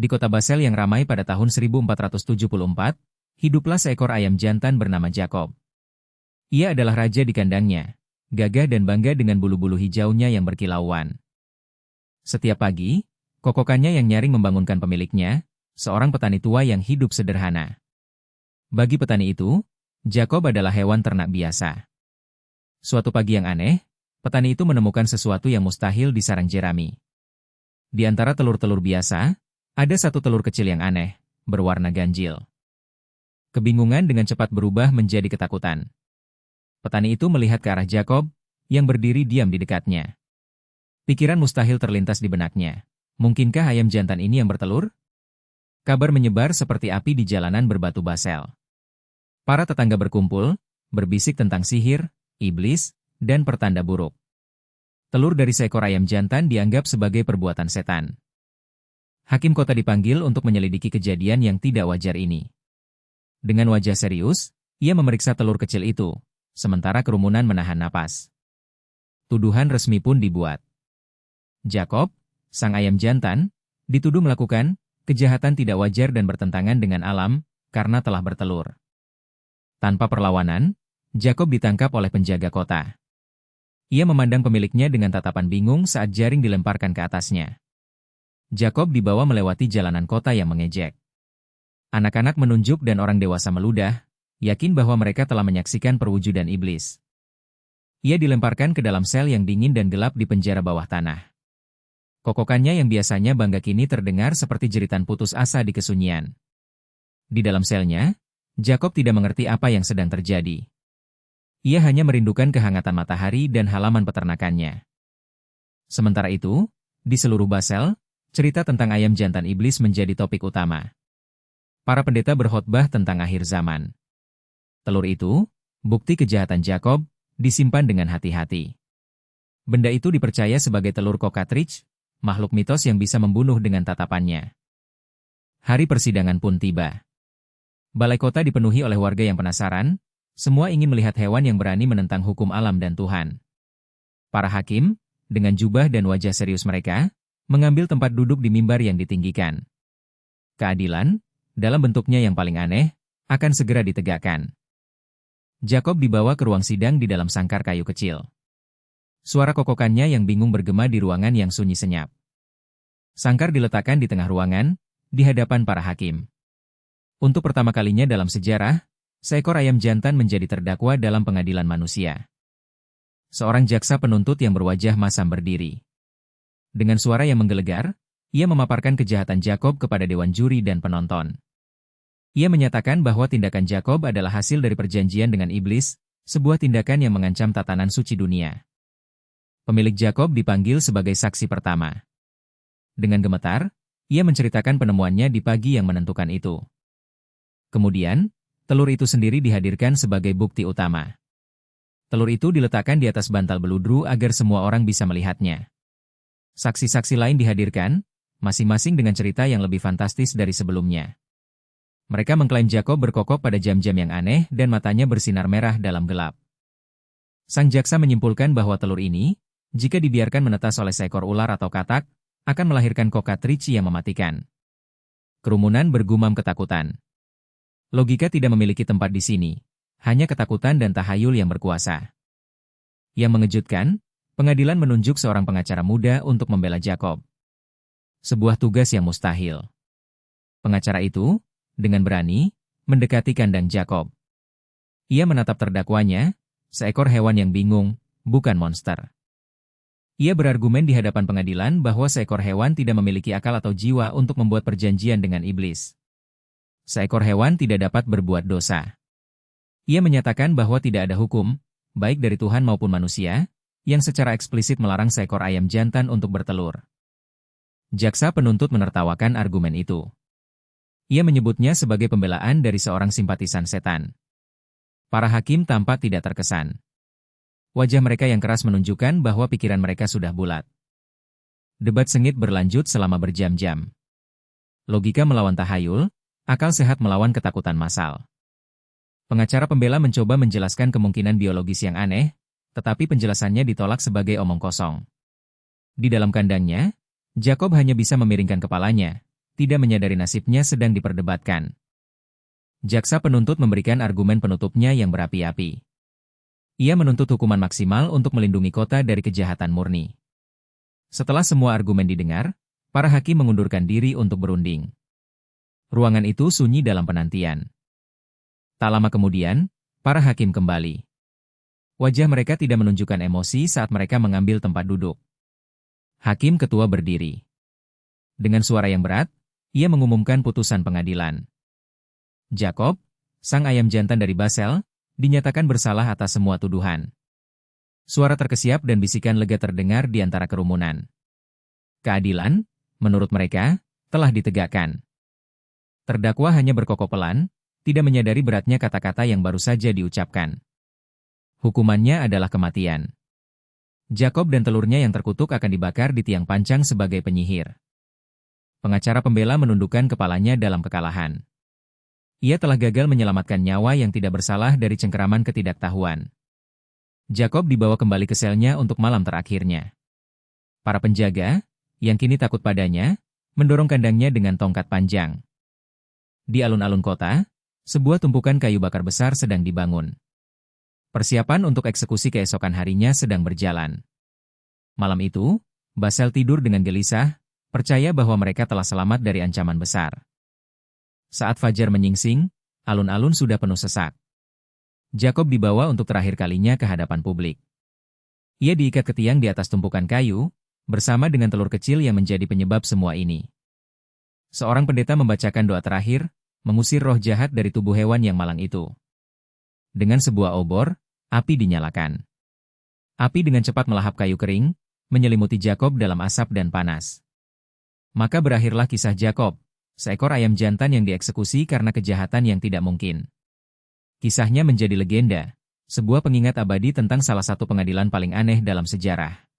Di kota Basel yang ramai pada tahun 1474, hiduplah seekor ayam jantan bernama Jacob. Ia adalah raja di kandangnya, gagah dan bangga dengan bulu-bulu hijaunya yang berkilauan. Setiap pagi, kokokannya yang nyaring membangunkan pemiliknya, seorang petani tua yang hidup sederhana. Bagi petani itu, Jacob adalah hewan ternak biasa. Suatu pagi yang aneh, petani itu menemukan sesuatu yang mustahil di sarang jerami. Di antara telur-telur biasa, ada satu telur kecil yang aneh, berwarna ganjil. Kebingungan dengan cepat berubah menjadi ketakutan. Petani itu melihat ke arah Jacob, yang berdiri diam di dekatnya. Pikiran mustahil terlintas di benaknya. Mungkinkah ayam jantan ini yang bertelur? Kabar menyebar seperti api di jalanan berbatu Basel. Para tetangga berkumpul, berbisik tentang sihir, iblis, dan pertanda buruk. Telur dari seekor ayam jantan dianggap sebagai perbuatan setan. Hakim kota dipanggil untuk menyelidiki kejadian yang tidak wajar ini. Dengan wajah serius, ia memeriksa telur kecil itu, sementara kerumunan menahan napas. Tuduhan resmi pun dibuat. Jacob, sang ayam jantan, dituduh melakukan kejahatan tidak wajar dan bertentangan dengan alam karena telah bertelur. Tanpa perlawanan, Jacob ditangkap oleh penjaga kota. Ia memandang pemiliknya dengan tatapan bingung saat jaring dilemparkan ke atasnya. Jacob dibawa melewati jalanan kota yang mengejek. Anak-anak menunjuk dan orang dewasa meludah, yakin bahwa mereka telah menyaksikan perwujudan iblis. Ia dilemparkan ke dalam sel yang dingin dan gelap di penjara bawah tanah. Kokokannya yang biasanya bangga kini terdengar seperti jeritan putus asa di kesunyian. Di dalam selnya, Jacob tidak mengerti apa yang sedang terjadi. Ia hanya merindukan kehangatan matahari dan halaman peternakannya. Sementara itu, di seluruh Basel, cerita tentang ayam jantan iblis menjadi topik utama. Para pendeta berkhotbah tentang akhir zaman. Telur itu, bukti kejahatan Jacob, disimpan dengan hati-hati. Benda itu dipercaya sebagai telur cockatrice, makhluk mitos yang bisa membunuh dengan tatapannya. Hari persidangan pun tiba. Balai kota dipenuhi oleh warga yang penasaran, semua ingin melihat hewan yang berani menentang hukum alam dan Tuhan. Para hakim, dengan jubah dan wajah serius mereka, mengambil tempat duduk di mimbar yang ditinggikan. Keadilan, dalam bentuknya yang paling aneh, akan segera ditegakkan. Jacob dibawa ke ruang sidang di dalam sangkar kayu kecil. Suara kokokannya yang bingung bergema di ruangan yang sunyi senyap. Sangkar diletakkan di tengah ruangan, di hadapan para hakim. Untuk pertama kalinya dalam sejarah, seekor ayam jantan menjadi terdakwa dalam pengadilan manusia. Seorang jaksa penuntut yang berwajah masam berdiri. Dengan suara yang menggelegar, ia memaparkan kejahatan Jacob kepada dewan juri dan penonton. Ia menyatakan bahwa tindakan Jacob adalah hasil dari perjanjian dengan iblis, sebuah tindakan yang mengancam tatanan suci dunia. Pemilik Jacob dipanggil sebagai saksi pertama. Dengan gemetar, ia menceritakan penemuannya di pagi yang menentukan itu. Kemudian, telur itu sendiri dihadirkan sebagai bukti utama. Telur itu diletakkan di atas bantal beludru agar semua orang bisa melihatnya. Saksi-saksi lain dihadirkan, masing-masing dengan cerita yang lebih fantastis dari sebelumnya. Mereka mengklaim Jacob berkokok pada jam-jam yang aneh dan matanya bersinar merah dalam gelap. Sang jaksa menyimpulkan bahwa telur ini, jika dibiarkan menetas oleh seekor ular atau katak, akan melahirkan cockatrice yang mematikan. Kerumunan bergumam ketakutan. Logika tidak memiliki tempat di sini, hanya ketakutan dan tahayul yang berkuasa. Yang mengejutkan, pengadilan menunjuk seorang pengacara muda untuk membela Jacob. Sebuah tugas yang mustahil. Pengacara itu, dengan berani, mendekati kandang Jacob. Ia menatap terdakwanya, seekor hewan yang bingung, bukan monster. Ia berargumen di hadapan pengadilan bahwa seekor hewan tidak memiliki akal atau jiwa untuk membuat perjanjian dengan iblis. Seekor hewan tidak dapat berbuat dosa. Ia menyatakan bahwa tidak ada hukum, baik dari Tuhan maupun manusia, yang secara eksplisit melarang seekor ayam jantan untuk bertelur. Jaksa penuntut menertawakan argumen itu. Ia menyebutnya sebagai pembelaan dari seorang simpatisan setan. Para hakim tampak tidak terkesan. Wajah mereka yang keras menunjukkan bahwa pikiran mereka sudah bulat. Debat sengit berlanjut selama berjam-jam. Logika melawan tahayul, akal sehat melawan ketakutan massal. Pengacara pembela mencoba menjelaskan kemungkinan biologis yang aneh, tetapi penjelasannya ditolak sebagai omong kosong. Di dalam kandangnya, Jacob hanya bisa memiringkan kepalanya, tidak menyadari nasibnya sedang diperdebatkan. Jaksa penuntut memberikan argumen penutupnya yang berapi-api. Ia menuntut hukuman maksimal untuk melindungi kota dari kejahatan murni. Setelah semua argumen didengar, para hakim mengundurkan diri untuk berunding. Ruangan itu sunyi dalam penantian. Tak lama kemudian, para hakim kembali. Wajah mereka tidak menunjukkan emosi saat mereka mengambil tempat duduk. Hakim ketua berdiri. Dengan suara yang berat, ia mengumumkan putusan pengadilan. Jacob, sang ayam jantan dari Basel, dinyatakan bersalah atas semua tuduhan. Suara terkesiap dan bisikan lega terdengar di antara kerumunan. Keadilan, menurut mereka, telah ditegakkan. Terdakwa hanya berkokok pelan, tidak menyadari beratnya kata-kata yang baru saja diucapkan. Hukumannya adalah kematian. Jacob dan telurnya yang terkutuk akan dibakar di tiang pancang sebagai penyihir. Pengacara pembela menundukkan kepalanya dalam kekalahan. Ia telah gagal menyelamatkan nyawa yang tidak bersalah dari cengkeraman ketidaktahuan. Jacob dibawa kembali ke selnya untuk malam terakhirnya. Para penjaga, yang kini takut padanya, mendorong kandangnya dengan tongkat panjang. Di alun-alun kota, sebuah tumpukan kayu bakar besar sedang dibangun. Persiapan untuk eksekusi keesokan harinya sedang berjalan. Malam itu, Basel tidur dengan gelisah, percaya bahwa mereka telah selamat dari ancaman besar. Saat fajar menyingsing, alun-alun sudah penuh sesak. Jacob dibawa untuk terakhir kalinya ke hadapan publik. Ia diikat ke tiang di atas tumpukan kayu, bersama dengan telur kecil yang menjadi penyebab semua ini. Seorang pendeta membacakan doa terakhir, mengusir roh jahat dari tubuh hewan yang malang itu. Dengan sebuah obor, api dinyalakan. Api dengan cepat melahap kayu kering, menyelimuti Jacob dalam asap dan panas. Maka berakhirlah kisah Jacob, seekor ayam jantan yang dieksekusi karena kejahatan yang tidak mungkin. Kisahnya menjadi legenda, sebuah pengingat abadi tentang salah satu pengadilan paling aneh dalam sejarah.